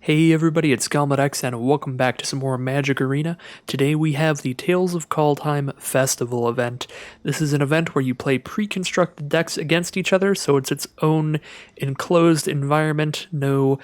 Hey everybody, it's Galmadex and welcome back to some more Magic Arena. Today we have the Tales of Kaldheim Festival event. This is an event where you play pre-constructed decks against each other, so it's its own enclosed environment, no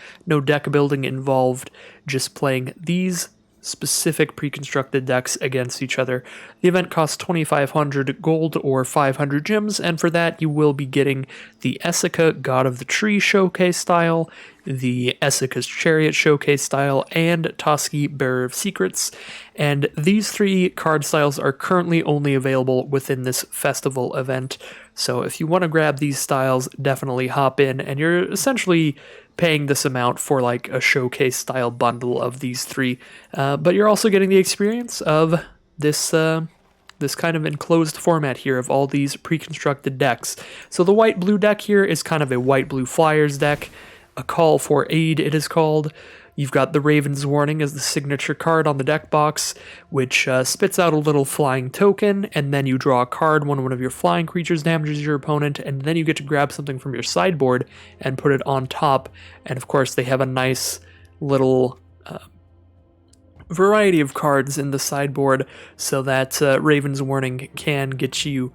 deck building involved, just playing these specific pre-constructed decks against each other. The event costs 2,500 gold or 500 gems, and for that you will be getting the Esika God of the Tree showcase style, the Esika's Chariot showcase style, and Toski Bearer of Secrets. And these three card styles are currently only available within this festival event. So if you want to grab these styles, definitely hop in, and you're essentially paying this amount for like a showcase style bundle of these three. But you're also getting the experience of this kind of enclosed format here of all these pre-constructed decks. So the white-blue deck here is kind of a white-blue flyers deck. A Call for Aid, it is called. You've got the Raven's Warning as the signature card on the deck box, which spits out a little flying token, and then you draw a card when one of your flying creatures damages your opponent, and then you get to grab something from your sideboard and put it on top. And of course, they have a nice little variety of cards in the sideboard so that Raven's Warning can get you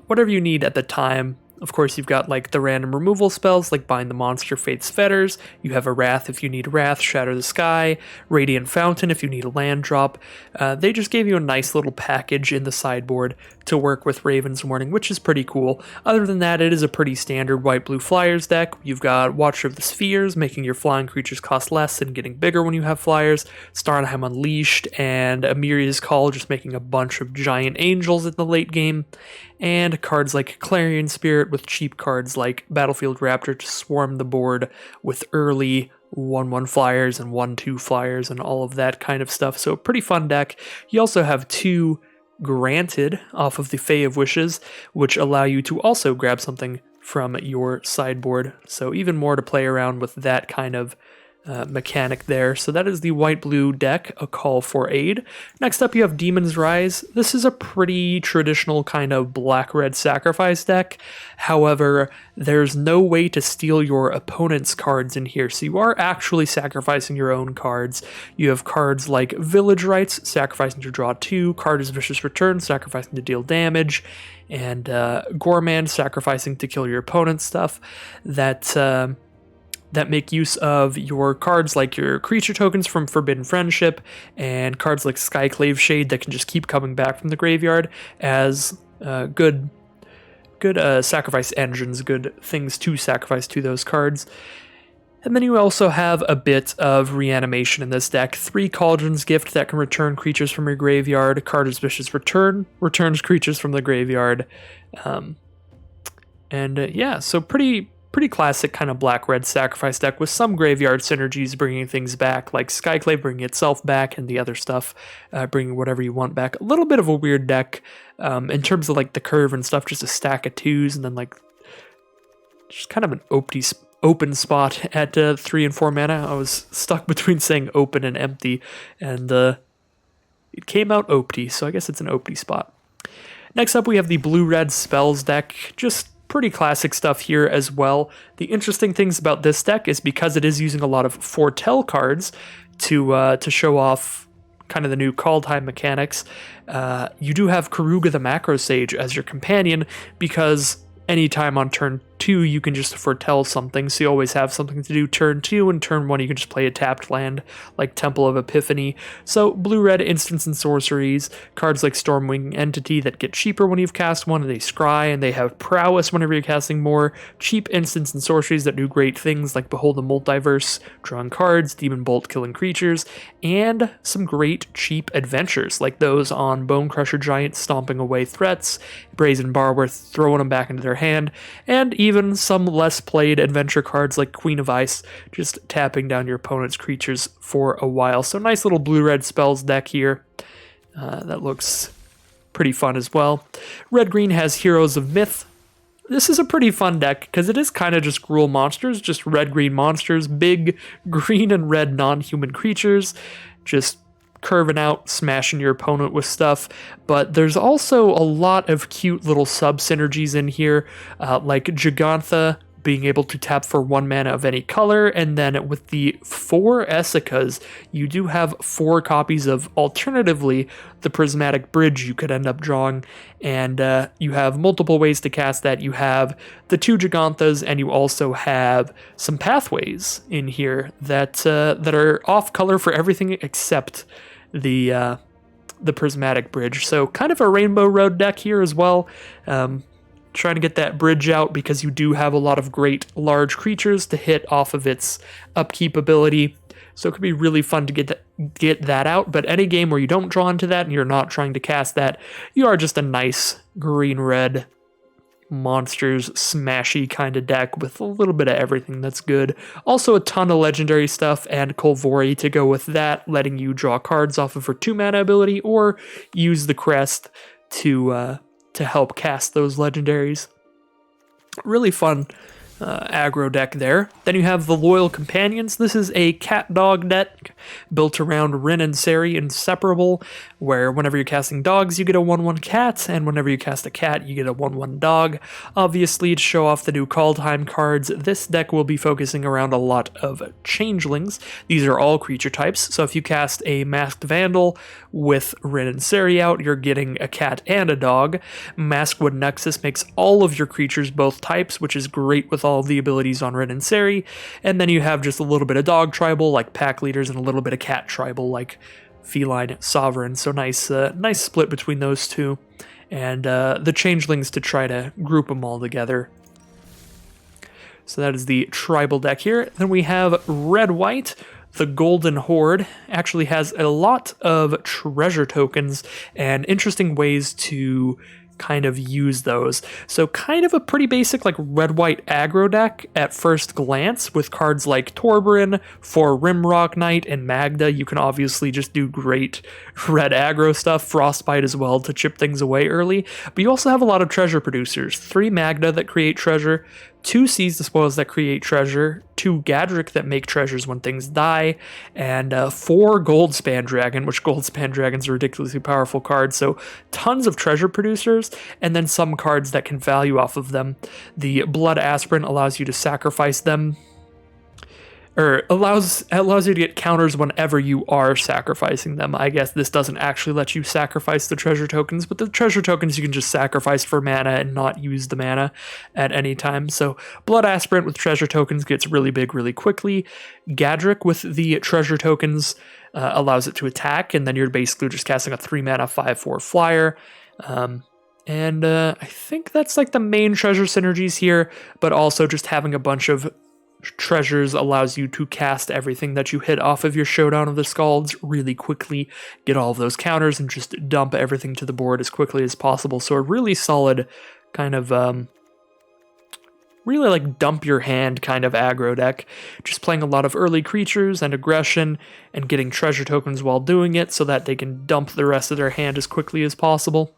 whatever you need at the time. Of course, you've got like the random removal spells like Bind the Monster, Fate's Fetters. You have a Wrath if you need Wrath, Shatter the Sky, Radiant Fountain if you need a land drop. They just gave you a nice little package in the sideboard to work with Raven's Warning, which is pretty cool. Other than that, it is a pretty standard white-blue flyers deck. You've got Watcher of the Spheres, making your flying creatures cost less and getting bigger when you have flyers, Starnheim Unleashed, and Amiria's Call, just making a bunch of giant angels in the late game. And cards like Clarion Spirit with cheap cards like Battlefield Raptor to swarm the board with early 1/1 flyers and 1/2 flyers and all of that kind of stuff. So pretty fun deck. You also have two Granted off of the Fae of Wishes, which allow you to also grab something from your sideboard. So even more to play around with that kind of mechanic there. So that is the white-blue deck, A Call for Aid. Next up you have Demon's Rise. This is a pretty traditional kind of black-red sacrifice deck. However, there's no way to steal your opponent's cards in here, so you are actually sacrificing your own cards. You have cards like Village Rites, sacrificing to draw 2, Carter's Vicious Return, sacrificing to deal damage, and Gormand, sacrificing to kill your opponent's stuff. That make use of your cards like your creature tokens from Forbidden Friendship and cards like Skyclave Shade that can just keep coming back from the graveyard as good sacrifice engines, good things to sacrifice to those cards. And then you also have a bit of reanimation in this deck. 3 Cauldron's Gift that can return creatures from your graveyard. Carter's Vicious Return returns creatures from the graveyard. So pretty classic kind of black-red sacrifice deck with some graveyard synergies bringing things back, like Skyclave bringing itself back and the other stuff bringing whatever you want back. A little bit of a weird deck in terms of like the curve and stuff, just a stack of 2s and then like just kind of an open spot at 3 and 4 mana. I was stuck between saying open and empty, and it came out opty, so I guess it's an opty spot. Next up we have the blue-red spells deck. Just pretty classic stuff here as well. The interesting things about this deck is because it is using a lot of foretell cards to show off kind of the new Kaldheim mechanics. You do have Karuga the Macro Sage as your companion because anytime on turn 2 you can just foretell something, so you always have something to do turn 2, and turn 1 you can just play a tapped land like Temple of Epiphany. So blue-red instants and sorceries, cards like Stormwing Entity that get cheaper when you've cast one, and they scry, and they have prowess whenever you're casting more, cheap instants and sorceries that do great things like Behold the Multiverse, drawing cards, Demon Bolt killing creatures, and some great cheap adventures like those on Bone Crusher Giant stomping away threats, Brazen Barworth throwing them back into their hand, and even some less played adventure cards like Queen of Ice, just tapping down your opponent's creatures for a while. So nice little blue-red spells deck here. That looks pretty fun as well. Red-green has Heroes of Myth. This is a pretty fun deck because it is kind of just Gruul monsters, just red-green monsters, big green and red non-human creatures, just curving out, smashing your opponent with stuff. But there's also a lot of cute little sub-synergies in here, like Gigantha being able to tap for 1 mana of any color, and then with the 4 Esikas, you do have 4 copies of, alternatively, the Prismatic Bridge you could end up drawing, and you have multiple ways to cast that. You have the 2 Giganthas, and you also have some pathways in here that are off color for everything except the Prismatic Bridge. So kind of a Rainbow Road deck here as well. Trying to get that bridge out because you do have a lot of great large creatures to hit off of its upkeep ability. So it could be really fun to get that out. But any game where you don't draw into that and you're not trying to cast that, you are just a nice green-red monsters smashy kind of deck with a little bit of everything that's good. Also a ton of legendary stuff and Kolvori to go with that, letting you draw cards off of her 2 mana ability or use the crest to help cast those legendaries. Really fun aggro deck there. Then you have the Loyal Companions. This is a cat-dog deck built around Rin and Seri Inseparable, where whenever you're casting dogs, you get a 1/1 cat, and whenever you cast a cat, you get a 1/1 dog. Obviously, to show off the new Kaldheim cards, this deck will be focusing around a lot of changelings. These are all creature types, so if you cast a Masked Vandal with Rin and Seri out, you're getting a cat and a dog. Maskwood Nexus makes all of your creatures both types, which is great with all of the abilities on Rin and Seri. And then you have just a little bit of dog tribal like Pack Leaders and a little bit of cat tribal like Feline Sovereign. So nice split between those two. And the changelings to try to group them all together. So that is the tribal deck here. Then we have red-white. The Golden Horde actually has a lot of treasure tokens and interesting ways to kind of use those. So kind of a pretty basic like red-white aggro deck at first glance with cards like Torburin for Rimrock Knight and Magda. You can obviously just do great red aggro stuff, Frostbite as well to chip things away early, but you also have a lot of treasure producers. 3 Magda that create treasure, 2 Seize the Spoils that create treasure, 2 Gadrick that make treasures when things die, and 4 Goldspan Dragon, which Goldspan Dragon's a ridiculously powerful card, so tons of treasure producers, and then some cards that can value off of them. The Blood Aspirant allows you to sacrifice them, or allows you to get counters whenever you are sacrificing them. I guess this doesn't actually let you sacrifice the treasure tokens, but the treasure tokens you can just sacrifice for mana and not use the mana at any time. So Blood Aspirant with treasure tokens gets really big really quickly. Gadrick with the treasure tokens allows it to attack, and then you're basically just casting a 3 mana 5/4 flyer. And I think that's like the main treasure synergies here, but also just having a bunch of treasures allows you to cast everything that you hit off of your Showdown of the Scalds really quickly, get all of those counters, and just dump everything to the board as quickly as possible. So a really solid kind of really like dump your hand kind of aggro deck, just playing a lot of early creatures and aggression and getting treasure tokens while doing it so that they can dump the rest of their hand as quickly as possible.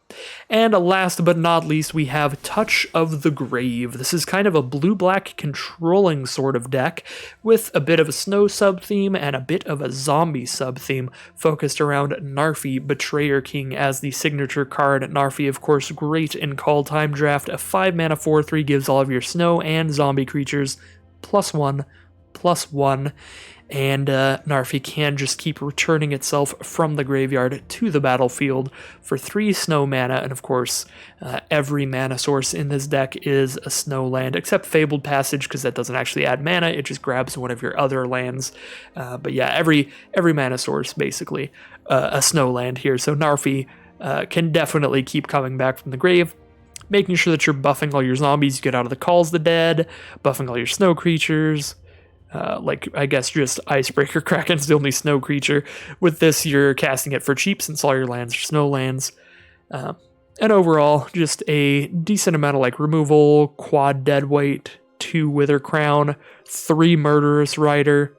And last but not least, we have Touch of the Grave. This is kind of a blue-black controlling sort of deck with a bit of a snow sub-theme and a bit of a zombie sub-theme focused around Narfi, Betrayer King, as the signature card. Narfi, of course, great in Kaldheim Draft. A 5 mana 4/3 gives all of your snow and zombie creatures +1/+1. And Narfi can just keep returning itself from the graveyard to the battlefield for 3 snow mana, and of course, every mana source in this deck is a snow land, except Fabled Passage, because that doesn't actually add mana, it just grabs one of your other lands. But yeah, every mana source, basically, a snow land here, so Narfi can definitely keep coming back from the grave, making sure that you're buffing all your zombies you get out of the Calls of the Dead, buffing all your snow creatures, like, I guess just Icebreaker Kraken's the only snow creature. With this, you're casting it for cheap since all your lands are snow lands. And overall, just a decent amount of like removal, quad Deadweight, 2 Wither Crown, 3 Murderous Rider.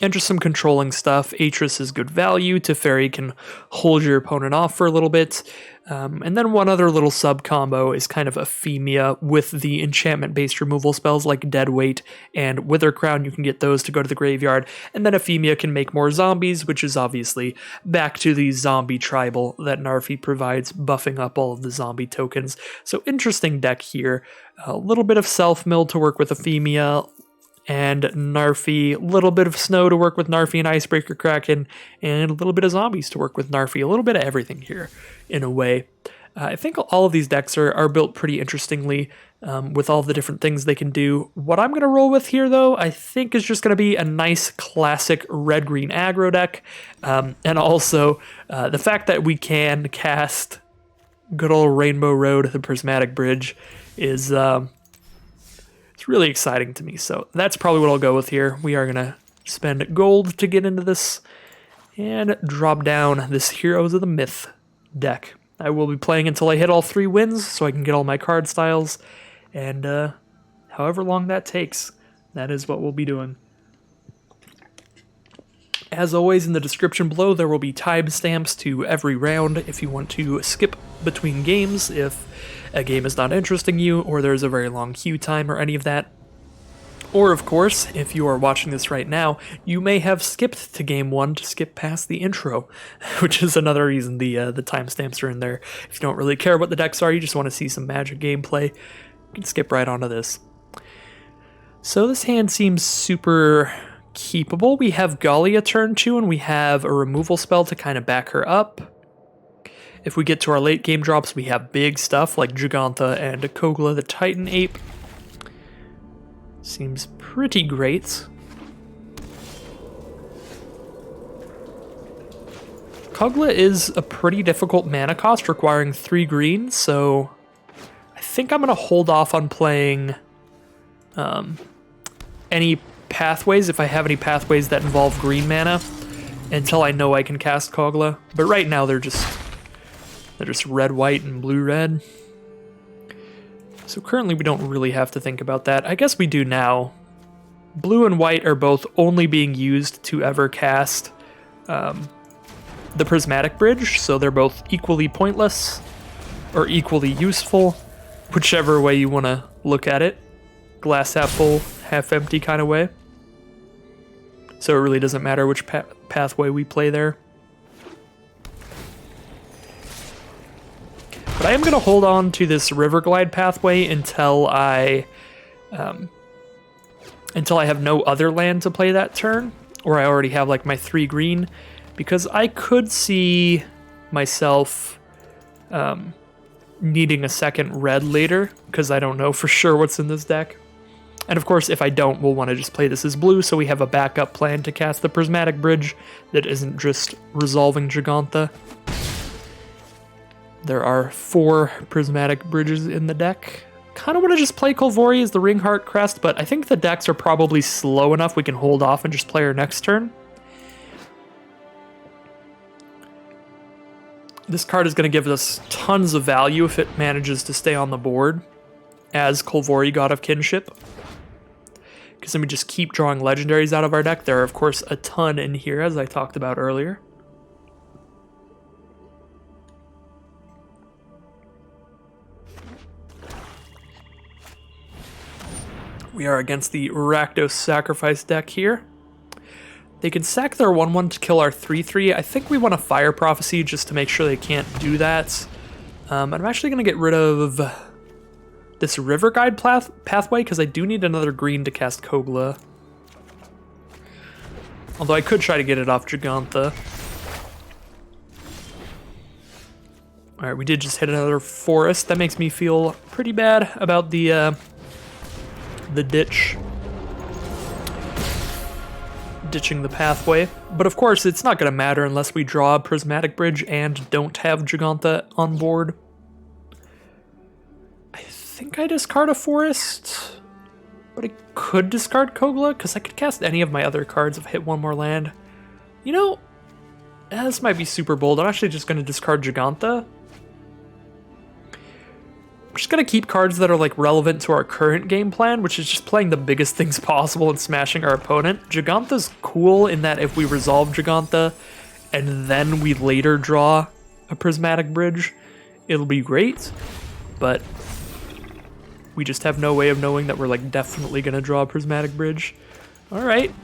and just some controlling stuff. Atris is good value. Teferi can hold your opponent off for a little bit. And then one other little sub combo is kind of Ephemia with the enchantment-based removal spells like Deadweight and Wither Crown. You can get those to go to the graveyard. And then Ephemia can make more zombies, which is obviously back to the zombie tribal that Narfi provides, buffing up all of the zombie tokens. So interesting deck here. A little bit of self-mill to work with Ephemia, and Narfi, a little bit of snow to work with Narfi and Icebreaker Kraken, and a little bit of zombies to work with Narfi. A little bit of everything here, in a way. I think all of these decks are built pretty interestingly with all the different things they can do. What I'm going to roll with here, though, I think is just going to be a nice classic red-green aggro deck. And also, the fact that we can cast good old Rainbow Road, the Prismatic Bridge, is... it's really exciting to me, so that's probably what I'll go with here. We are going to spend gold to get into this and drop down this Heroes of the Myth deck. I will be playing until I hit all 3 wins so I can get all my card styles, and however long that takes, that is what we'll be doing. As always, in the description below, there will be timestamps to every round if you want to skip between games if a game is not interesting you, or there's a very long queue time, or any of that. Or, of course, if you are watching this right now, you may have skipped to game 1 to skip past the intro, which is another reason the timestamps are in there. If you don't really care what the decks are, you just want to see some Magic gameplay, you can skip right onto this. So this hand seems super keepable. We have Galia turn 2, and we have a removal spell to kind of back her up. If we get to our late game drops, we have big stuff like Gigantha and Kogla the Titan Ape. Seems pretty great. Kogla is a pretty difficult mana cost, requiring 3 green, so I think I'm going to hold off on playing any pathways, if I have any pathways that involve green mana, until I know I can cast Kogla. But right now they're just red, white, and blue, red. So currently we don't really have to think about that. I guess we do now. Blue and white are both only being used to ever cast the Prismatic Bridge, so they're both equally pointless or equally useful, whichever way you want to look at it. Glass half full, half empty kind of way. So it really doesn't matter which pathway we play there. But I am going to hold on to this Riverglide pathway until I have no other land to play that turn, or I already have like my 3 green, because I could see myself needing a second red later, because I don't know for sure what's in this deck. And of course, if I don't, we'll want to just play this as blue, so we have a backup plan to cast the Prismatic Bridge that isn't just resolving Gigantha. There are 4 Prismatic Bridges in the deck. Kind of want to just play Kolvori as the Ringheart Crest, but I think the decks are probably slow enough we can hold off and just play our next turn. This card is going to give us tons of value if it manages to stay on the board as Kolvori, God of Kinship. Because then we just keep drawing legendaries out of our deck. There are, of course, a ton in here, as I talked about earlier. We are against the Rakdos Sacrifice deck here. They can sack their 1/1 to kill our 3/3. I think we want a Fire Prophecy just to make sure they can't do that. I'm actually going to get rid of this River Guide pathway because I do need another green to cast Kogla. Although I could try to get it off Gigantha. Alright, we did just hit another forest. That makes me feel pretty bad about the ditching the pathway. But of course, it's not going to matter unless we draw a Prismatic Bridge and don't have Gigantha on board. I think I discard a forest, but I could discard Kogla because I could cast any of my other cards if I hit one more land. You know, this might be super bold. I'm actually just going to discard Gigantha. just going to keep cards that are like relevant to our current game plan, which is just playing the biggest things possible and smashing our opponent. Gigantha's cool in that if we resolve Gigantha and then we later draw a Prismatic Bridge, it'll be great, but we just have no way of knowing that we're like definitely going to draw a Prismatic Bridge. All right.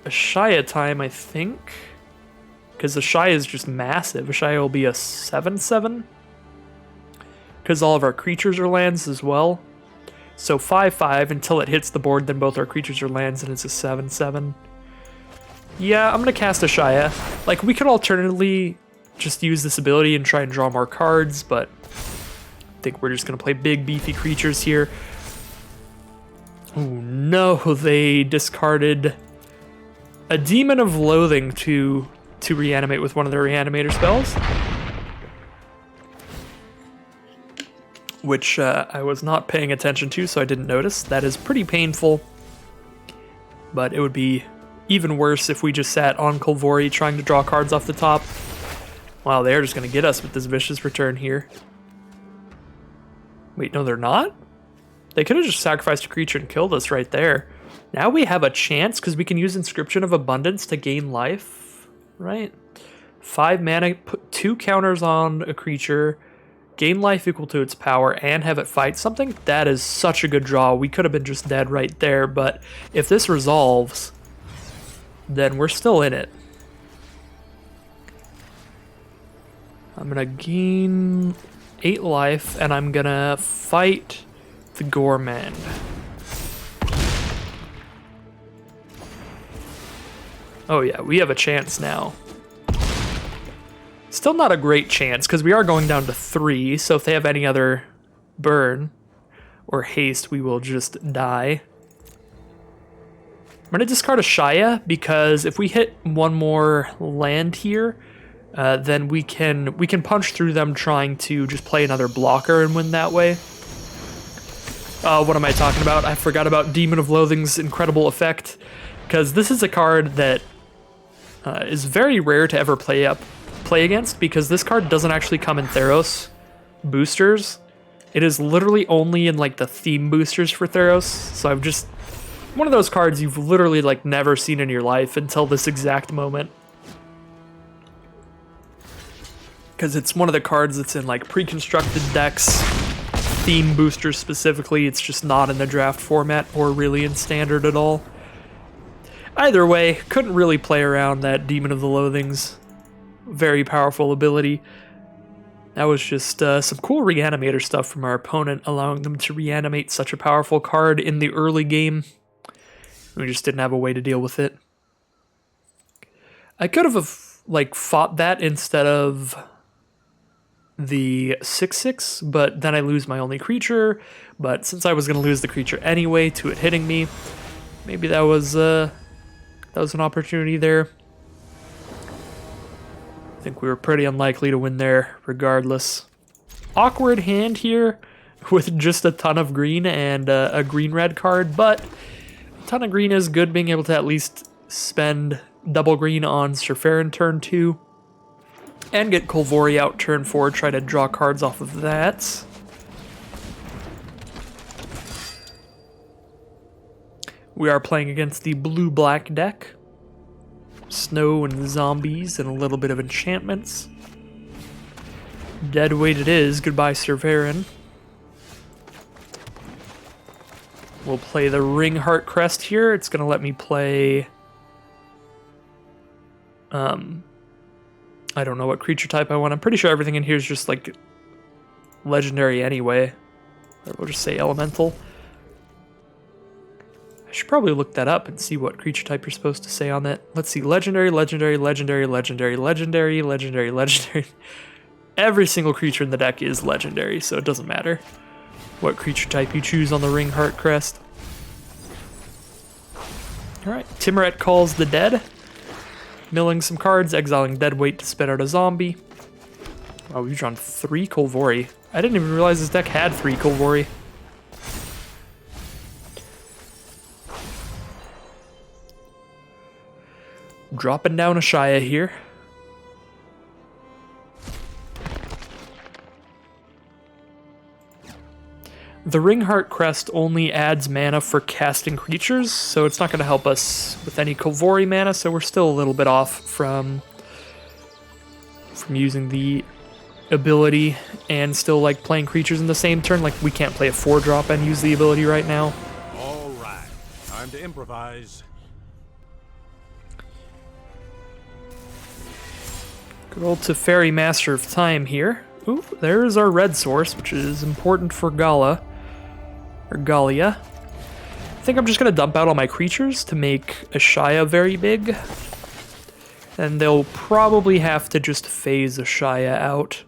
Ashaya time, I think, because Ashaya is just massive. Ashaya will be a 7/7. Because all of our creatures are lands as well. So 5/5 until it hits the board, then both our creatures are lands and it's a 7/7. Yeah, I'm going to cast Ashaya. Like, we could alternatively just use this ability and try and draw more cards, but I think we're just going to play big, beefy creatures here. Oh no, they discarded a Demon of Loathing to reanimate with one of their reanimator spells. Which I was not paying attention to, so I didn't notice. That is pretty painful. But it would be even worse if we just sat on Kolvori trying to draw cards off the top. Wow, they're just going to get us with this Vicious Return here. Wait, no, they're not? They could have just sacrificed a creature and killed us right there. Now we have a chance, because we can use Inscription of Abundance to gain life, right? 5 mana, put 2 counters on a creature, gain life equal to its power, and have it fight something. That is such a good draw. We could have been just dead right there, but if this resolves, then we're still in it. I'm gonna gain 8 life, and I'm gonna fight the Gormand. Oh yeah, we have a chance now. Still not a great chance, because we are going down to 3, so if they have any other burn or haste, we will just die. I'm going to discard Ashaya, because if we hit one more land here, then we can punch through them trying to just play another blocker and win that way. What am I talking about? I forgot about Demon of Loathing's incredible effect, because this is a card that is very rare to ever play against, because this card doesn't actually come in Theros boosters. It is literally only in like the theme boosters for Theros. So I've just one of those cards you've literally like never seen in your life until this exact moment. Because it's one of the cards that's in like pre-constructed decks, theme boosters specifically. It's just not in the draft format or really in standard at all. Either way, couldn't really play around that Demon of the Loathing's very powerful ability. That was just some cool reanimator stuff from our opponent, allowing them to reanimate such a powerful card in the early game. We just didn't have a way to deal with it. I could have like fought that instead of the 6/6, but then I lose my only creature. But since I was going to lose the creature anyway to it hitting me, maybe that was an opportunity there. I think we were pretty unlikely to win there regardless. Awkward hand here with just a ton of green and a green-red card, but a ton of green is good, being able to at least spend double green on Surferin turn 2 and get Kolvori out turn 4, try to draw cards off of that. We are playing against the blue-black deck. Snow and zombies and a little bit of enchantments. Deadweight it is. Goodbye, Surverin. We'll play the Ringheart Crest here. It's going to let me play... I don't know what creature type I want. I'm pretty sure everything in here is just, like, legendary anyway. We'll just say elemental. I should probably look that up and see what creature type you're supposed to say on that. Let's see. Legendary, legendary, legendary, legendary, legendary, legendary, legendary. Every single creature in the deck is legendary, so it doesn't matter what creature type you choose on the Ringheart Crest. Alright, Timuret Calls the Dead. Milling some cards, exiling Deadweight to spit out a zombie. Wow, we've drawn 3 Kolvori. I didn't even realize this deck had 3 Kolvori. Dropping down Ashaya here. The Ringheart Crest only adds mana for casting creatures, so it's not going to help us with any Kolvori mana, so we're still a little bit off from using the ability and still like playing creatures in the same turn. Like we can't play a 4-drop and use the ability right now. All right, time to improvise. Good old Teferi, Master of Time here. Ooh, there's our red source, which is important for Gala. Or Galia. I think I'm just going to dump out all my creatures to make Ashaya very big. And they'll probably have to just phase Ashaya out.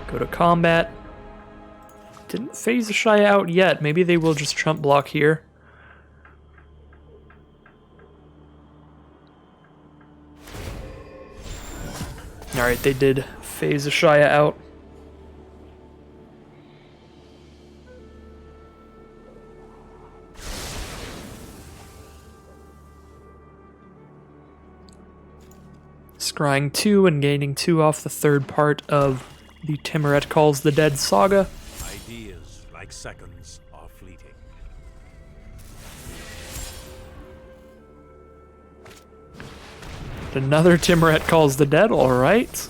Go to combat. Didn't phase Ashaya out yet. Maybe they will just trump block here. Alright, they did phase Ashaya out. Scrying 2 and gaining 2 off the third part of the Timuret Calls the Dead saga. Ideas, like seconds, are fleeting. Another Timuret Calls the Dead, alright.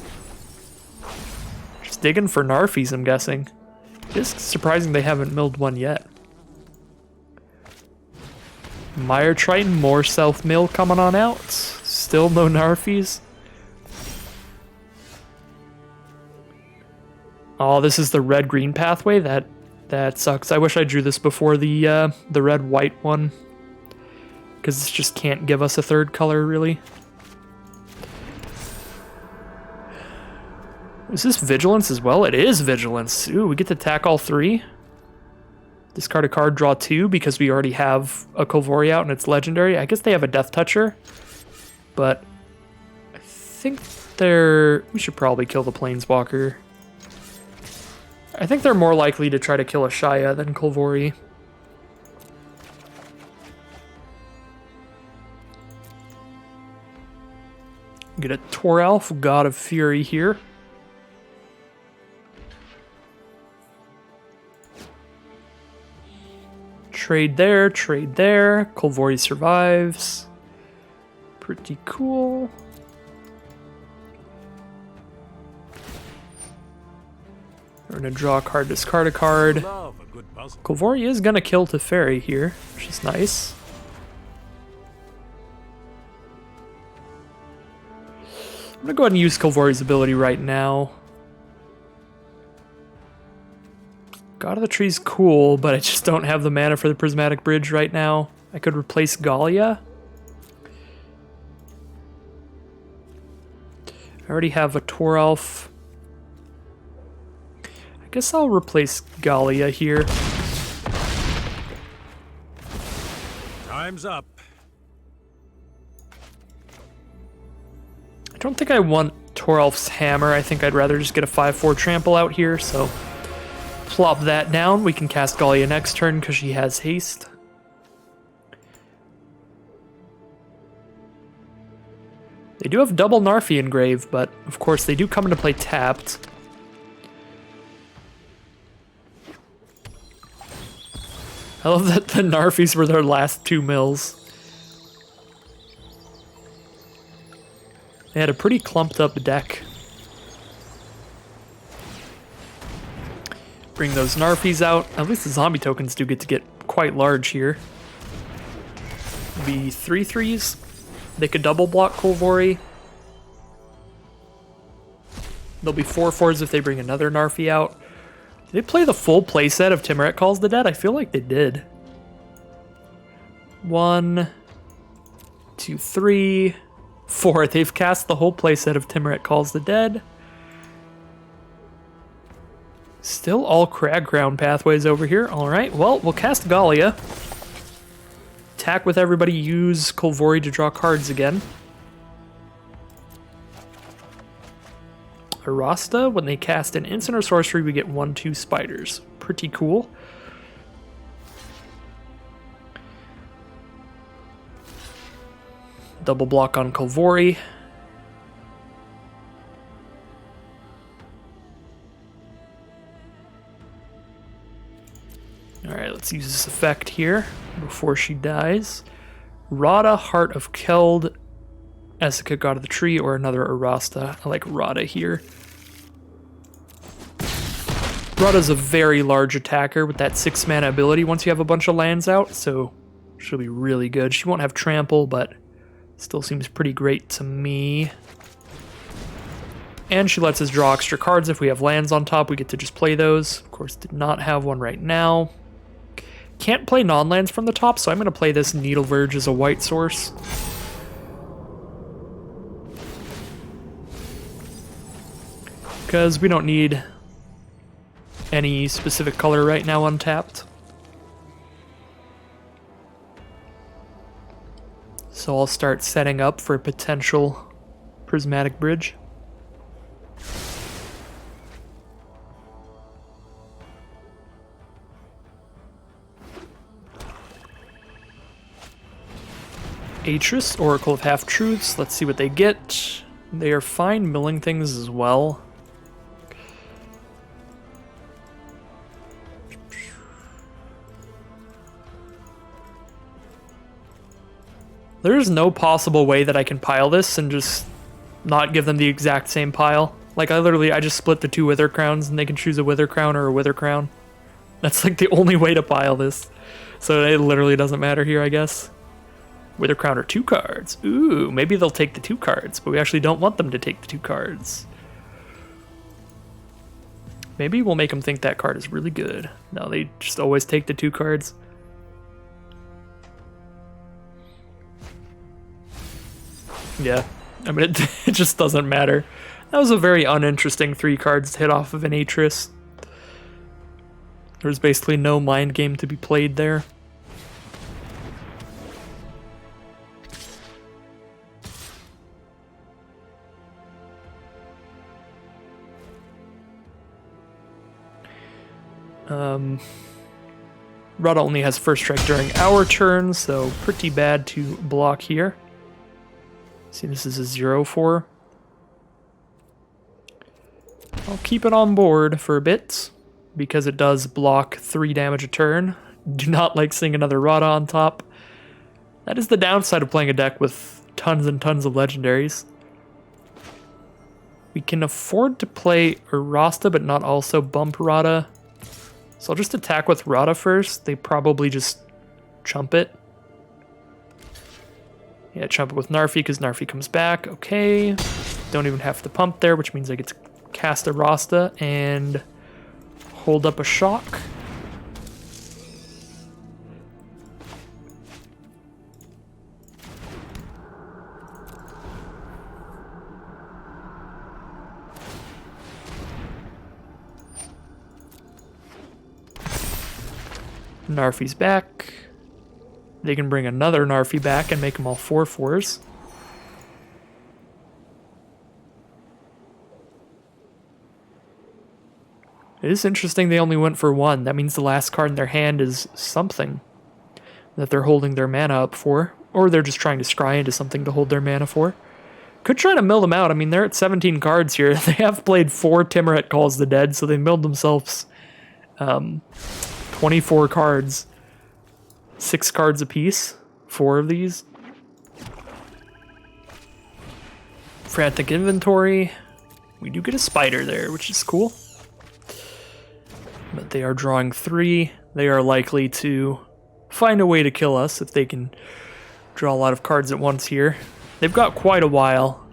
Just digging for Narfies, I'm guessing. Just surprising they haven't milled one yet. Mire Triton, more self-mill coming on out. Still no Narfies. Oh, this is the red-green pathway? That sucks. I wish I drew this before the red-white one. Because this just can't give us a third color, really. Is this Vigilance as well? It is Vigilance. Ooh, we get to attack all 3. Discard a card, draw 2, because we already have a Kolvori out and it's legendary. I guess they have a Death Toucher. But I think we should probably kill the Planeswalker. I think they're more likely to try to kill Ashaya than Kolvori. Get a Toralf, God of Fury here. Trade there, trade there. Kolvori survives. Pretty cool. We're going to draw a card, discard a card. Kolvori is going to kill Teferi here, which is nice. I'm going to go ahead and use Kolvori's ability right now. God of the Tree's cool, but I just don't have the mana for the Prismatic Bridge right now. I could replace Galia. I already have a Toralf. I guess I'll replace Galia here. Time's up. I don't think I want Toralf's Hammer. I think I'd rather just get a 5/4 trample out here, so plop that down. We can cast Galia next turn because she has haste. They do have double Narfi engrave, but of course they do come into play tapped. I love that the Narfies were their last 2 mills. They had a pretty clumped up deck. Bring those Narfies out. At least the zombie tokens do get quite large here. Be 3/3s. They could double block Kolvori. There'll be 4/4s if they bring another Narfi out. Did they play the full playset of Timuret Calls the Dead? I feel like they did. 1, 2, 3, 4. They've cast the whole playset of Timuret Calls the Dead. Still all Crag Crown pathways over here. Alright, well, we'll cast Galia. Attack with everybody, use Kolvori to draw cards again. Arasta, when they cast an instant or sorcery, we get 1/2 spiders. Pretty cool. Double block on Kolvori. this effect here before she dies. Rada, Heart of Keld, Esika, God of the Tree, or another Arasta. I like Rada here. Rada's a very large attacker with that 6 mana ability once you have a bunch of lands out, so she'll be really good. She won't have trample, but still seems pretty great to me. And she lets us draw extra cards. If we have lands on top, we get to just play those. Of course, did not have one right now. Can't play non-lands from the top, so I'm going to play this Needle Verge as a white source. Because we don't need any specific color right now untapped. So I'll start setting up for a potential Prismatic Bridge. Atris, Oracle of Half-Truths. Let's see what they get. They are fine milling things as well. There's no possible way that I can pile this and just not give them the exact same pile. Like, I just split the 2 Wither Crowns and they can choose a Wither Crown or a Wither Crown. That's like the only way to pile this. So it literally doesn't matter here, I guess. Wither Crown or 2 cards. Ooh, maybe they'll take the 2 cards, but we actually don't want them to take the 2 cards. Maybe we'll make them think that card is really good. No, they just always take the 2 cards. Yeah, I mean, it just doesn't matter. That was a very uninteresting 3 cards to hit off of an Atris. There's basically no mind game to be played there. Rada only has first strike during our turn, so pretty bad to block here. See, this is a 0/4. I'll keep it on board for a bit, because it does block 3 damage a turn. Do not like seeing another Rada on top. That is the downside of playing a deck with tons and tons of legendaries. We can afford to play Arasta, but not also bump Rada. So I'll just attack with Rada first. They probably just chump it. Yeah, chump it with Narfi because Narfi comes back. Okay. Don't even have to pump there, which means I get to cast a Rasta and hold up a shock. Narfi's back. They can bring another Narfi back and make them all 4/4s. It is interesting they only went for 1. That means the last card in their hand is something that they're holding their mana up for. Or they're just trying to scry into something to hold their mana for. Could try to mill them out. I mean, they're at 17 cards here. They have played 4 Timuret Calls the Dead, so they milled themselves 24 cards. 6 cards apiece. 4 of these. Frantic Inventory. We do get a spider there, which is cool. But they are drawing 3. They are likely to find a way to kill us if they can draw a lot of cards at once here. They've got quite a while.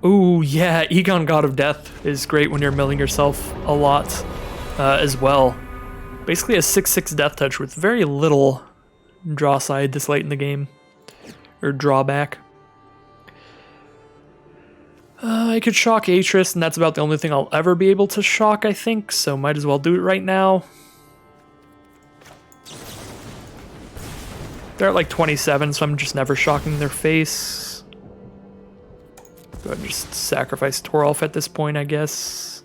Ooh, yeah, Egon God of Death is great when you're milling yourself a lot as well. Basically a 6/6 Death Touch with very little draw side this late in the game. Or drawback. I could shock Atris, and that's about the only thing I'll ever be able to shock, I think, so might as well do it right now. They're at like 27, so I'm just never shocking their face. Go ahead and just sacrifice Toralf at this point, I guess.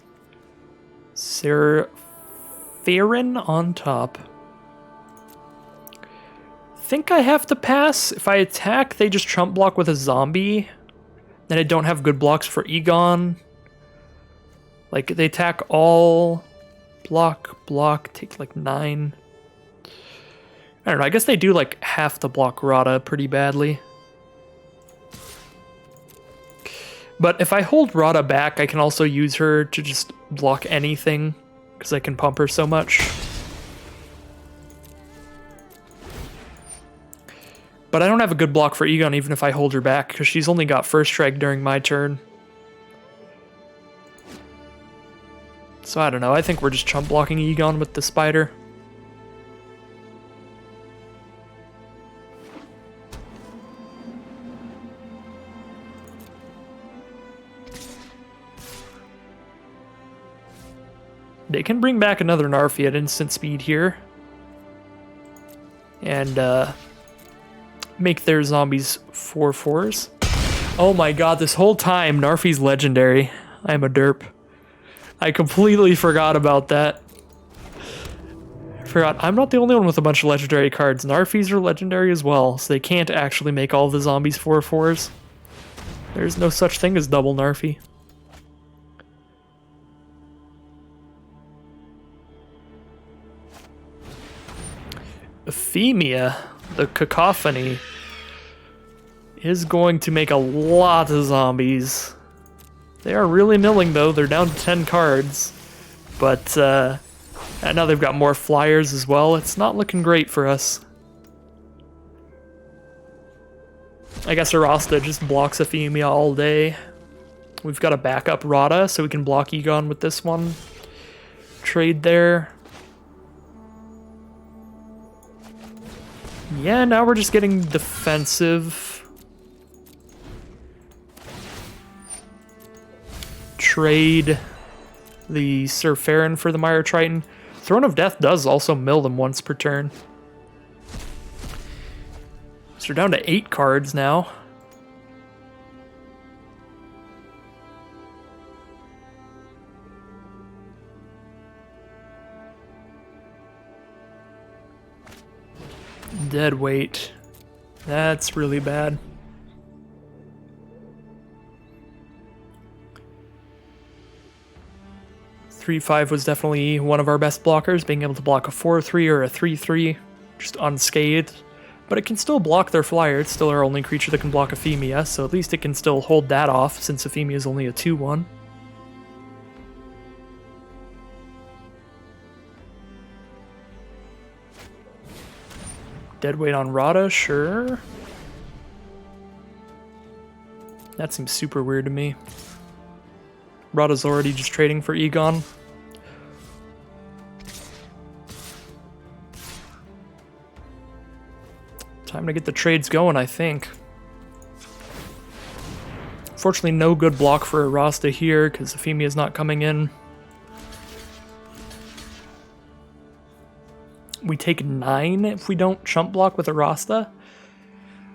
Farron on top. Think I have to pass. If I attack, they just chump block with a zombie. Then I don't have good blocks for Egon. Like, they attack all, block, take like 9. I don't know, I guess they do like have to block Rada pretty badly. But if I hold Rada back, I can also use her to just block anything, because I can pump her so much. But I don't have a good block for Egon even if I hold her back, because she's only got first strike during my turn. So I don't know, I think we're just chump blocking Egon with the spider. They can bring back another Narfi at instant speed here. And make their zombies 4/4s. Oh my god, this whole time Narfi's legendary. I'm a derp. I completely forgot about that. I forgot, I'm not the only one with a bunch of legendary cards. Narfis are legendary as well, so they can't actually make all the zombies 4/4s. There's no such thing as double Narfi. Euphemia, the cacophony, is going to make a lot of zombies. They are really milling though, they're down to 10 cards. But and now they've got more flyers as well. It's not looking great for us. I guess Arasta just blocks Euphemia all day. We've got a backup Rada, so we can block Egon with this one. Trade there. Yeah, now we're just getting defensive. Trade the Sir Farron for the Mire Triton. Throne of Death does also mill them once per turn. So we're down to 8 cards now. Dead weight. That's really bad. Three 5 was definitely one of our best blockers, being able to block a 4/3 or a 3/3, just unscathed. But it can still block their flyer. It's still our only creature that can block Euphemia, so at least it can still hold that off, since Euphemia is only a 2/1. Deadweight on Rada, sure. That seems super weird to me. Rada's already just trading for Egon. Time to get the trades going, I think. Fortunately, no good block for Arasta here, because Euphemia's not coming in. We take 9 if we don't chump block with Arasta.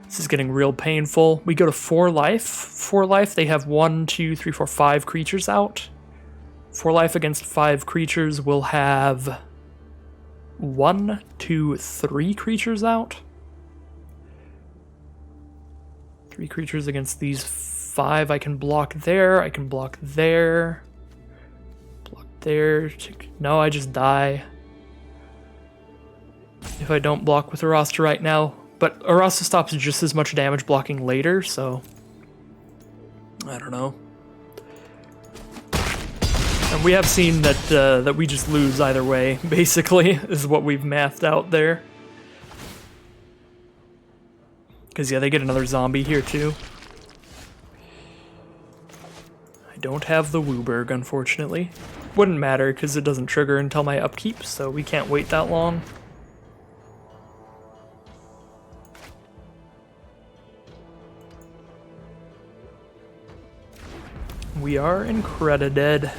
This is getting real painful. We go to 4 life. 4 life, they have 1, 2, 3, 4, 5 creatures out. 4 life against 5 creatures will have 1, 2, 3 creatures out. 3 creatures against these 5. I can block there. I can block there. Block there. No, I just die. If I don't block with Arasta right now. But Arasta stops just as much damage blocking later, so I don't know. And we have seen that that we just lose either way, basically, is what we've mathed out there. Because, yeah, they get another zombie here, too. I don't have the Wooburg, unfortunately. Wouldn't matter, because it doesn't trigger until my upkeep, so we can't wait that long. We are incredited.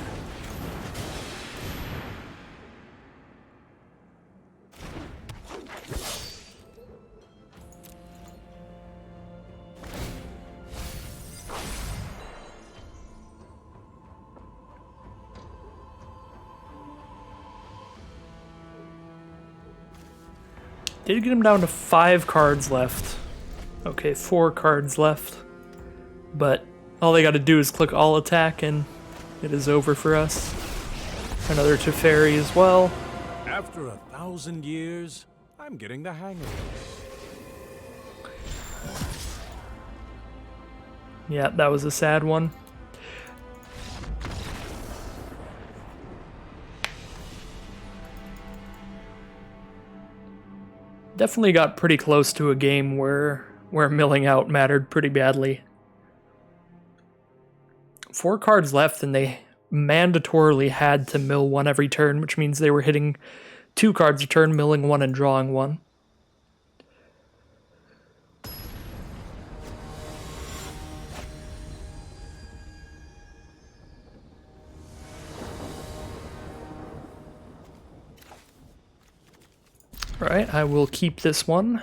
Did get him down to 5 cards left. Okay, 4 cards left. But all they gotta do is click all attack and it is over for us. Another Teferi as well. After 1,000 years, I I'm getting the hang of it. Yeah, that was a sad one. Definitely got pretty close to a game where milling out mattered pretty badly. 4 cards left, and they mandatorily had to mill 1 every turn, which means they were hitting 2 cards a turn, milling 1 and drawing 1. Alright, I will keep this one.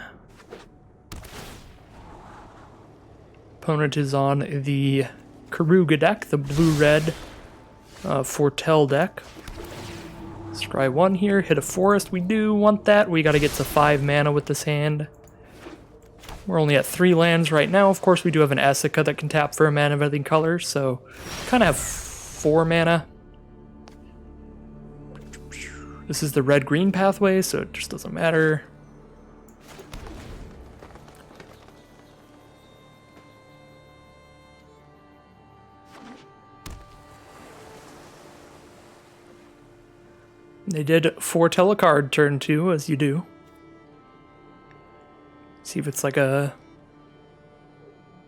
Opponent is on the Karuga deck, the blue-red Foretell deck. Let's try 1 here, hit a forest. We do want that. We gotta get to 5 mana with this hand. We're only at 3 lands right now. Of course, we do have an Esika that can tap for a mana of any color, so kind of have 4 mana. This is the red-green pathway, so it just doesn't matter. They did foretell a card turn 2, as you do. See if it's like a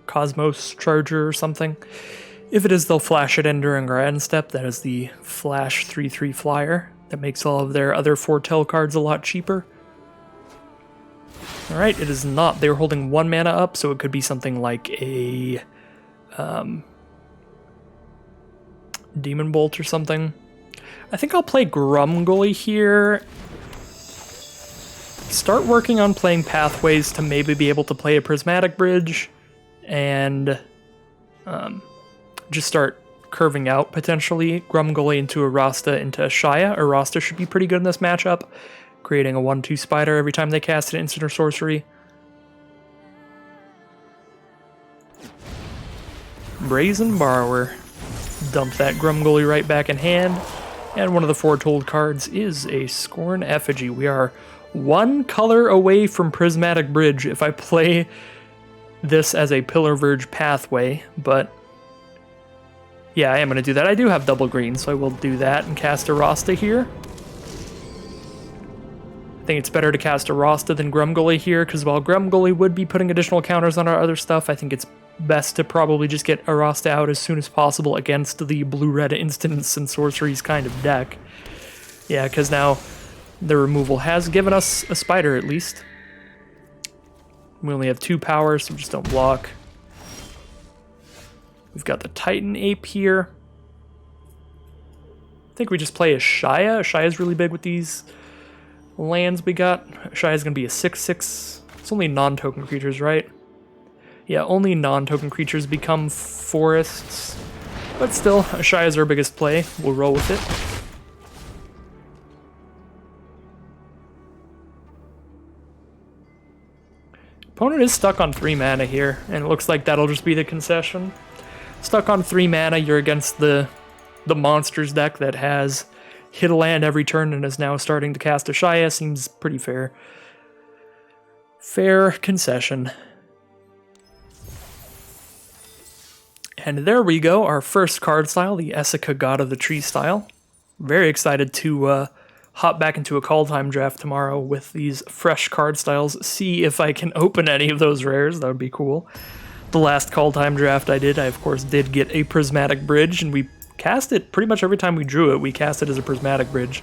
Cosmos Charger or something. If it is, they'll flash it in during our end step. That is the Flash 3/3 flyer. That makes all of their other foretell cards a lot cheaper. Alright, it is not. They were holding 1 mana up, so it could be something like a Demon Bolt or something. I think I'll play Grumgully here. Start working on playing pathways to maybe be able to play a Prismatic Bridge, and just start curving out, potentially. Grumgully into a Rasta into a Shaya. A Rasta should be pretty good in this matchup, creating a 1/2 spider every time they cast an instant or sorcery. Brazen Borrower. Dump that Grumgully right back in hand. And one of the foretold cards is a Scorn Effigy. We are 1 color away from Prismatic Bridge if I play this as a Pillar Verge pathway, but yeah, I am going to do that. I do have double green, so I will do that and cast a Rasta here. I think it's better to cast a Rasta than Grumgully here, because while Grumgully would be putting additional counters on our other stuff, I think it's best to probably just get a Rasta out as soon as possible against the blue-red instants and sorceries kind of deck. Yeah, because now the removal has given us a spider at least. We only have 2 power, so we just don't block. We've got the Titan Ape here. I think we just play a Shaya. Shaya's really big with these lands we got. Shaya's going to be a 6/6. It's only non-token creatures, right? Yeah, only non-token creatures become forests. But still, Shaya's our biggest play. We'll roll with it. Opponent is stuck on 3 mana here, and it looks like that'll just be the concession. Stuck on 3 mana, you're against the monsters deck that has hit a land every turn and is now starting to cast a Shaya. Seems pretty fair. Fair concession. And there we go, our first card style, the Esika God of the Tree style. Very excited to hop back into a Kaldheim draft tomorrow with these fresh card styles. See if I can open any of those rares, that would be cool. The last Kaldheim draft I did, I of course did get a Prismatic Bridge, and we cast it pretty much every time we drew it. We cast it as a Prismatic Bridge,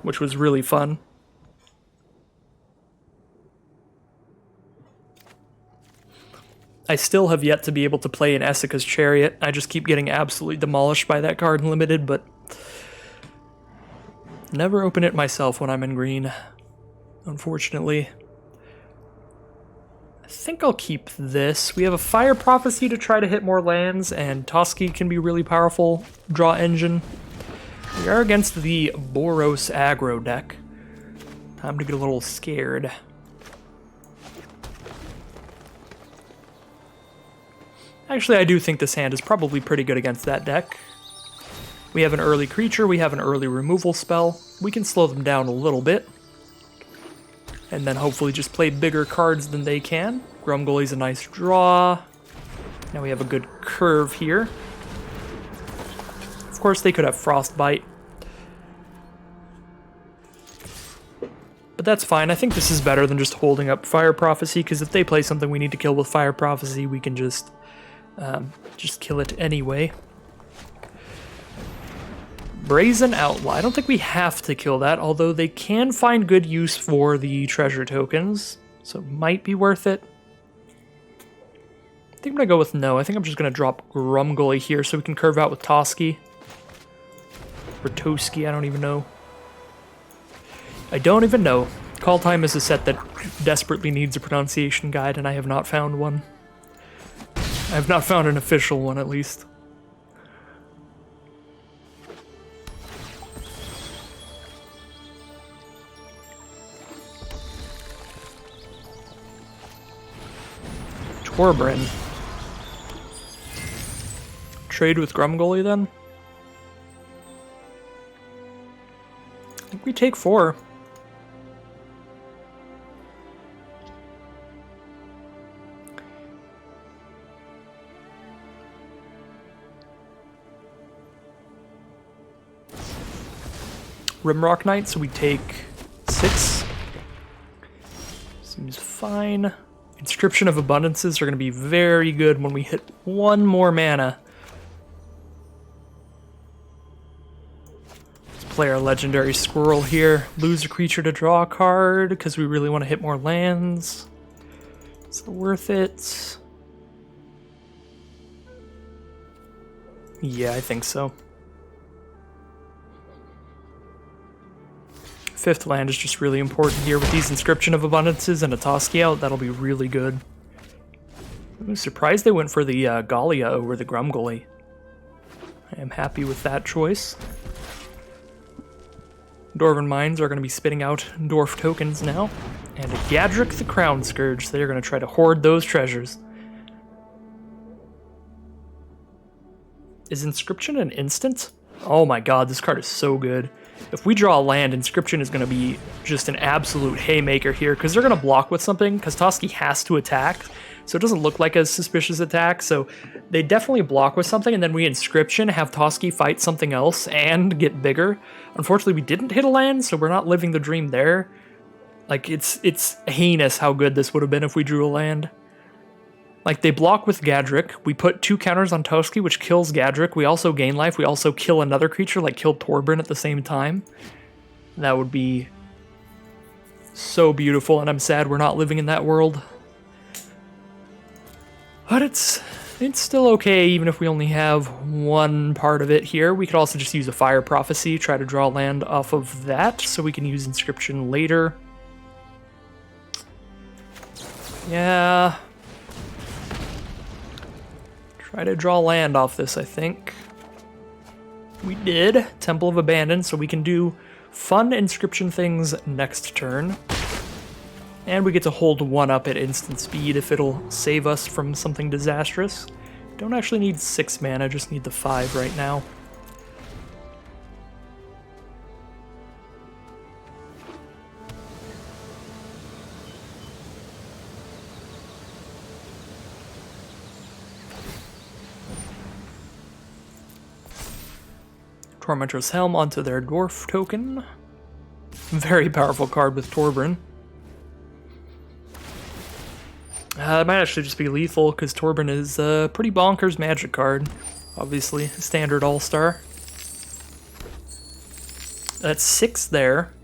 which was really fun. I still have yet to be able to play an Esika's Chariot. I just keep getting absolutely demolished by that card in Limited, but never open it myself when I'm in green, unfortunately. I think I'll keep this. We have a Fire Prophecy to try to hit more lands, and Toski can be really powerful draw engine. We are against the Boros aggro deck. Time to get a little scared. Actually, I do think this hand is probably pretty good against that deck. We have an early creature, we have an early removal spell. We can slow them down a little bit. and then hopefully just play bigger cards than they can. Grumgully's a nice draw. Now we have a good curve here. Of course, they could have Frostbite. But that's fine. I think this is better than just holding up Fire Prophecy, because if they play something we need to kill with Fire Prophecy, we can just kill it anyway. Brazen Outlaw. I don't think we have to kill that, although they can find good use for the treasure tokens, so it might be worth it. I think I'm going to go with no. I think I'm just going to drop Grumgully here so we can curve out with Toski. Or Toski, I don't even know. I don't even know. Kaldheim is a set that desperately needs a pronunciation guide, and I have not found one. I have not found an official one, at least. Torbrin. Trade with Grumgully, then? I think we take 4. Rimrock Knight, so we take 6. Seems fine. Inscription of Abundances are going to be very good when we hit 1 more mana. Let's play our Legendary Squirrel here. Lose a creature to draw a card, because we really want to hit more lands. Is it worth it? Yeah, I think so. 5th land is just really important here with these Inscription of Abundances and a Toski out. That'll be really good. I'm surprised they went for the Gallia over the Grumgully. I am happy with that choice. Dwarven Mines are going to be spitting out Dwarf tokens now. And a Gadrick the Crown Scourge. They're going to try to hoard those treasures. Is Inscription an instant? Oh my god, this card is so good. If we draw a land, Inscription is going to be just an absolute haymaker here, because they're going to block with something, because Toski has to attack, so it doesn't look like a suspicious attack, so they definitely block with something, and then we Inscription, have Toski fight something else, and get bigger. Unfortunately, we didn't hit a land, so we're not living the dream there. Like, it's heinous how good this would have been if we drew a land. Like, they block with Gadrick, we put 2 counters on Toski, which kills Gadrick, we also gain life, we also kill another creature, like kill Torbrin at the same time. That would be so beautiful, and I'm sad we're not living in that world. But it's still okay, even if we only have 1 part of it here. We could also just use a Fire Prophecy, try to draw land off of that, so we can use Inscription later. Yeah... Try to draw land off this, I think. We did. Temple of Abandon, so we can do fun Inscription things next turn. And we get to hold 1 up at instant speed if it'll save us from something disastrous. Don't actually need 6 mana, just need the 5 right now. Tormentor's Helm onto their Dwarf token. Very powerful card with Torbrin. It might actually just be lethal, because Torbrin is a pretty bonkers magic card. Obviously, standard all-star. That's 6 there,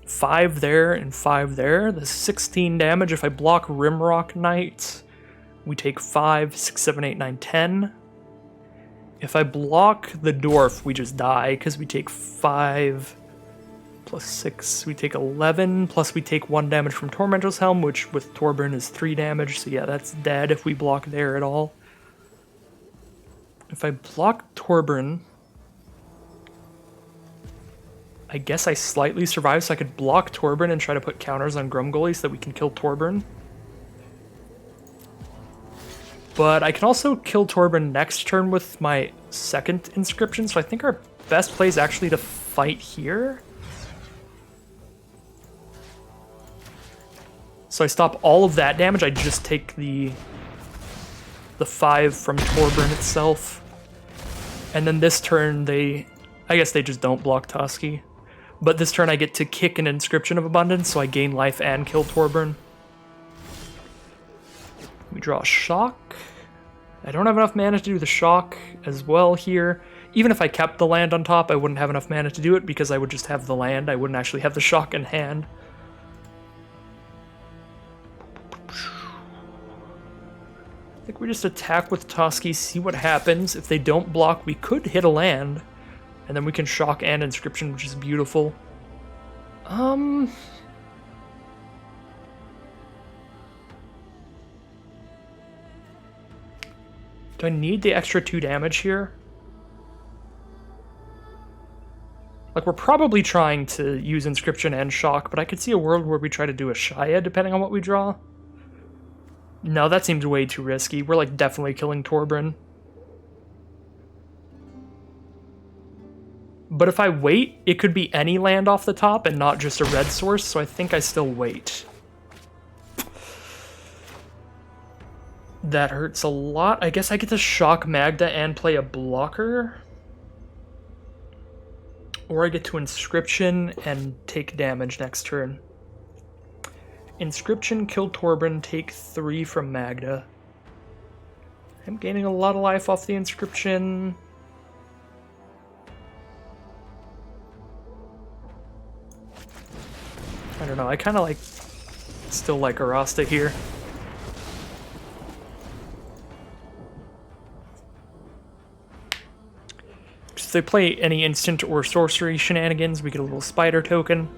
5 there, and 5 there. That's 16 damage. If I block Rimrock Knight, we take 5, 6, 7, 8, 9, 10. If I block the Dwarf, we just die, because we take 5 plus 6, we take 11, plus we take 1 damage from Tormentor's Helm, which with Torbrin is 3 damage, so yeah, that's dead if we block there at all. If I block Torbrin, I guess I slightly survive, so I could block Torbrin and try to put counters on Grumgully so that we can kill Torbrin. But I can also kill Torbrin next turn with my 2nd Inscription, so I think our best play is actually to fight here. So I stop all of that damage. I just take the 5 from Torbern itself. And then this turn, I guess they just don't block Toski. But this turn I get to kick an Inscription of Abundance, so I gain life and kill Torbern. We draw a Shock. I don't have enough mana to do the Shock as well here. Even if I kept the land on top, I wouldn't have enough mana to do it because I would just have the land. I wouldn't actually have the Shock in hand. I think we just attack with Toski, see what happens. If they don't block, we could hit a land. And then we can Shock and Inscription, which is beautiful. Do I need the extra 2 damage here? Like, we're probably trying to use Inscription and Shock, but I could see a world where we try to do a Shia, depending on what we draw. No, that seems way too risky. We're, like, definitely killing Torbern. But if I wait, it could be any land off the top and not just a red source, so I think I still wait. That hurts a lot. I guess I get to Shock Magda and play a blocker. Or I get to Inscription and take damage next turn. Inscription, kill Torbern, take 3 from Magda. I'm gaining a lot of life off the Inscription. I don't know, I kind of like, still like Arasta here. If they play any instant or sorcery shenanigans, we get a little spider token.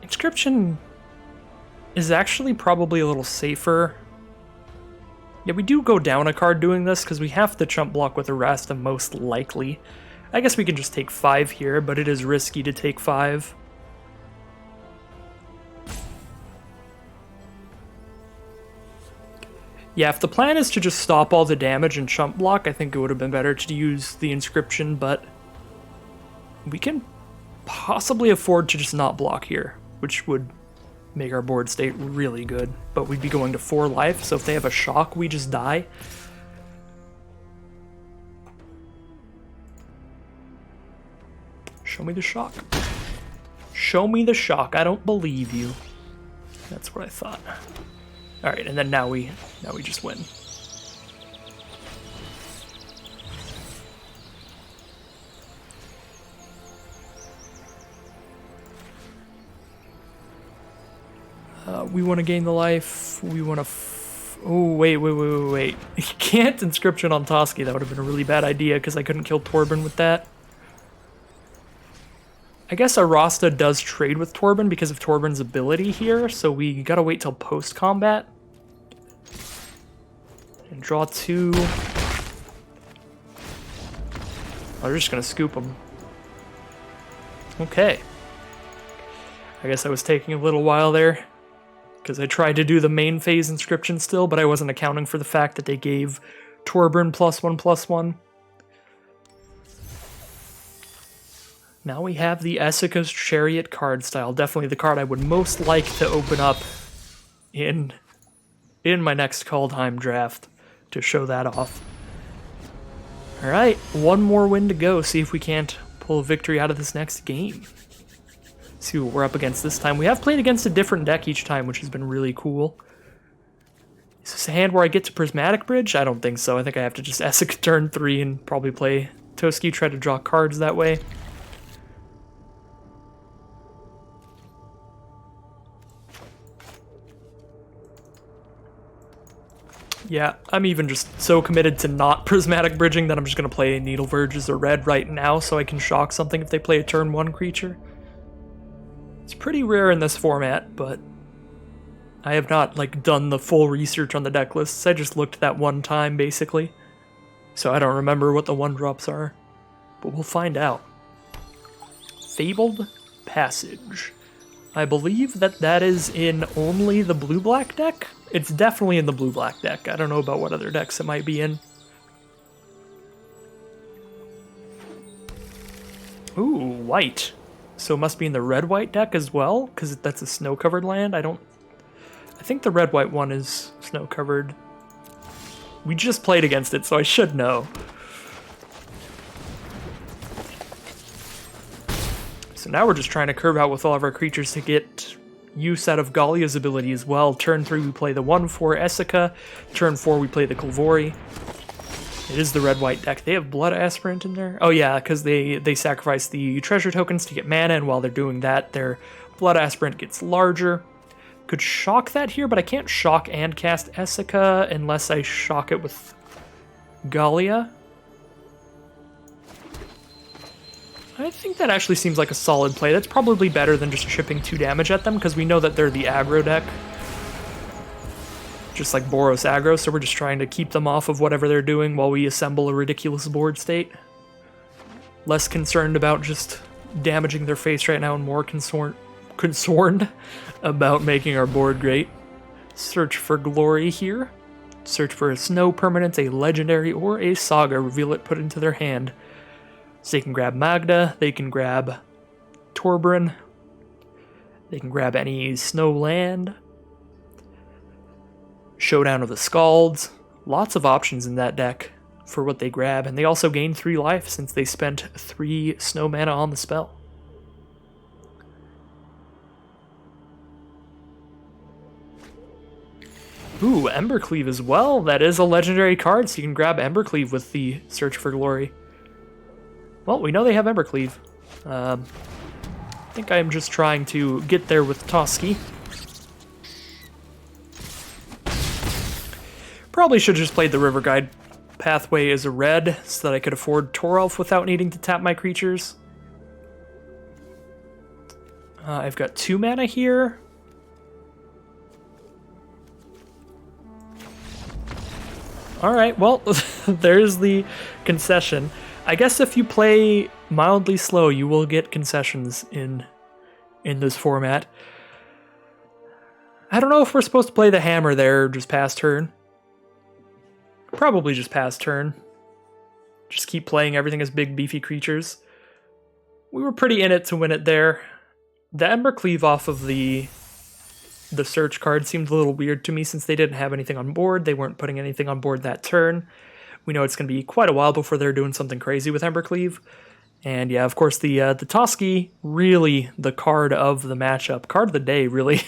Inscription is actually probably a little safer. Yeah, we do go down a card doing this because we have to chump block with Arasta most likely. I guess we can just take 5 here, but it is risky to take 5. Yeah, if the plan is to just stop all the damage and chump block, I think it would have been better to use the Inscription, but we can possibly afford to just not block here, which would make our board state really good, but we'd be going to 4 life, so if they have a Shock, we just die. Show me the Shock. Show me the Shock. I don't believe you. That's what I thought. All right, and then now we just win. We want to gain the life. We want to. Oh wait! You can't Inscription on Toski. That would have been a really bad idea because I couldn't kill Torbern with that. I guess Arasta does trade with Torbern because of Torbern's ability here, so we gotta wait till post-combat. And draw 2. Oh, they're just gonna scoop them. Okay. I guess I was taking a little while there, because I tried to do the main phase Inscription still, but I wasn't accounting for the fact that they gave Torbern +1/+1. Now we have the Esika's Chariot card style. Definitely the card I would most like to open up in my next Kaldheim draft to show that off. Alright, one more win to go. See if we can't pull a victory out of this next game. See what we're up against this time. We have played against a different deck each time, which has been really cool. Is this a hand where I get to Prismatic Bridge? I don't think so. I think I have to just Esika turn 3 and probably play Toski, try to draw cards that way. Yeah, I'm even just so committed to not Prismatic Bridging that I'm just going to play Needle Verge as a red right now so I can shock something if they play a turn 1 creature. It's pretty rare in this format, but I have not done the full research on the deck lists. I just looked that one time, basically. So I don't remember what the 1-drops are, but we'll find out. Fabled Passage. I believe that is in only the blue-black deck. It's definitely in the blue-black deck. I don't know about what other decks it might be in. Ooh, white. So it must be in the red-white deck as well, because that's a snow-covered land. I think the red-white one is snow-covered. We just played against it, so I should know. So now we're just trying to curve out with all of our creatures to get use out of Gallia's ability as well. Turn 3 we play the 1/4 Esika. Turn 4 we play the Kulvori. It is the red-white deck. They have Blood Aspirant in there? Oh yeah, because they sacrifice the treasure tokens to get mana, and while they're doing that, their Blood Aspirant gets larger. Could shock that here, but I can't shock and cast Esika unless I shock it with Gallia. I think that actually seems like a solid play. That's probably better than just chipping 2 damage at them, because we know that they're the aggro deck. Just like Boros aggro, so we're just trying to keep them off of whatever they're doing while we assemble a ridiculous board state. Less concerned about just damaging their face right now and more concerned about making our board great. Search for glory here. Search for a snow permanent, a legendary, or a saga. Reveal it, put it into their hand. So they can grab Magda, they can grab Torbran, they can grab any snow land. Showdown of the Scalds. Lots of options in that deck for what they grab, and they also gain 3 life since they spent 3 snow mana on the spell. Ooh, Embercleave as well. That is a legendary card, so you can grab Embercleave with the Search for Glory. Well, we know they have Embercleave. I think I am just trying to get there with Toski. Probably should have just played the River Guide pathway as a red so that I could afford Toralf without needing to tap my creatures. I've got 2 mana here. Alright, well, there's the concession. I guess if you play mildly slow, you will get concessions in this format. I don't know if we're supposed to play the hammer there or just pass turn. Probably just pass turn. Just keep playing everything as big, beefy creatures. We were pretty in it to win it there. The Embercleave off of the search card seemed a little weird to me since they didn't have anything on board. They weren't putting anything on board that turn. We know it's going to be quite a while before they're doing something crazy with Embercleave. And yeah, of course, the Toski, really the card of the matchup. Card of the day, really.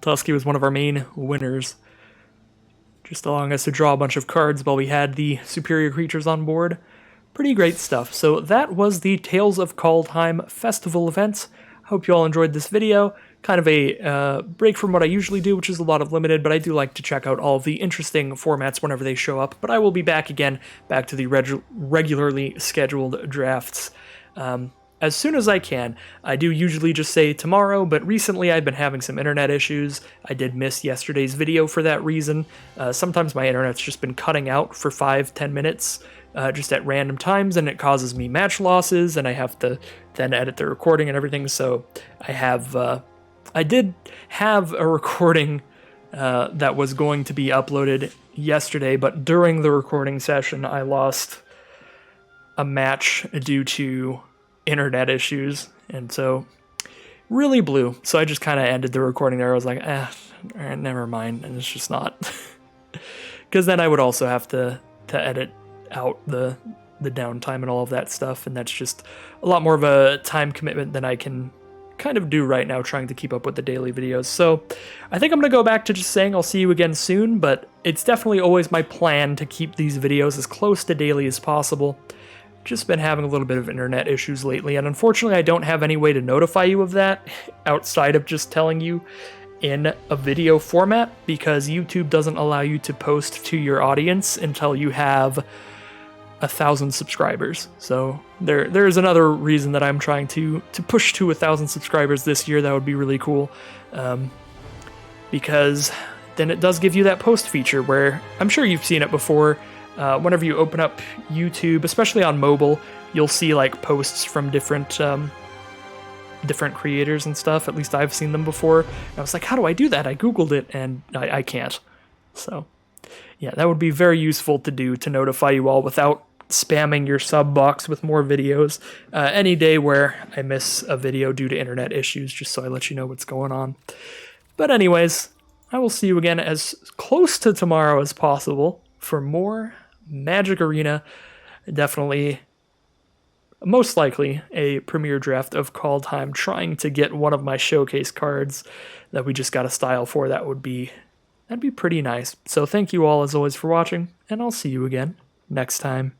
Toski was one of our main winners. Just allowing us to draw a bunch of cards while we had the superior creatures on board. Pretty great stuff. So that was the Tales of Kaldheim Festival event. Hope you all enjoyed this video. Kind of a break from what I usually do, which is a lot of limited, but I do like to check out all of the interesting formats whenever they show up. But I will be back again, back to the regularly scheduled drafts as soon as I can. I do usually just say tomorrow, but recently I've been having some internet issues. I did miss yesterday's video for that reason. Sometimes my internet's just been cutting out for 5-10 minutes just at random times, and it causes me match losses, and I have to then edit the recording and everything. So I did have a recording that was going to be uploaded yesterday, but during the recording session, I lost a match due to internet issues, and so really blew. So I just kind of ended the recording there. I was like, never mind, and it's just not. Because then I would also have to edit out the downtime and all of that stuff, and that's just a lot more of a time commitment than I can kind of do right now, trying to keep up with the daily videos. So I think I'm going to go back to just saying I'll see you again soon, but it's definitely always my plan to keep these videos as close to daily as possible. Just been having a little bit of internet issues lately, and unfortunately I don't have any way to notify you of that outside of just telling you in a video format, because YouTube doesn't allow you to post to your audience until you have 1,000 subscribers. So there's another reason that I'm trying to push to 1,000 subscribers this year. That would be really cool, because then it does give you that post feature where I'm sure you've seen it before. Whenever you open up YouTube, especially on mobile, you'll see like posts from different creators and stuff. At least I've seen them before. And I was like, how do I do that? I googled it and I can't. So yeah, that would be very useful to do, to notify you all without spamming your sub box with more videos any day where I miss a video due to internet issues, just so I let you know what's going on. But anyways, I will see you again as close to tomorrow as possible for more Magic Arena. Definitely, most likely, a premiere draft of Kaldheim, trying to get one of my showcase cards that we just got a style for. That'd be pretty nice. So thank you all as always for watching, and I'll see you again next time.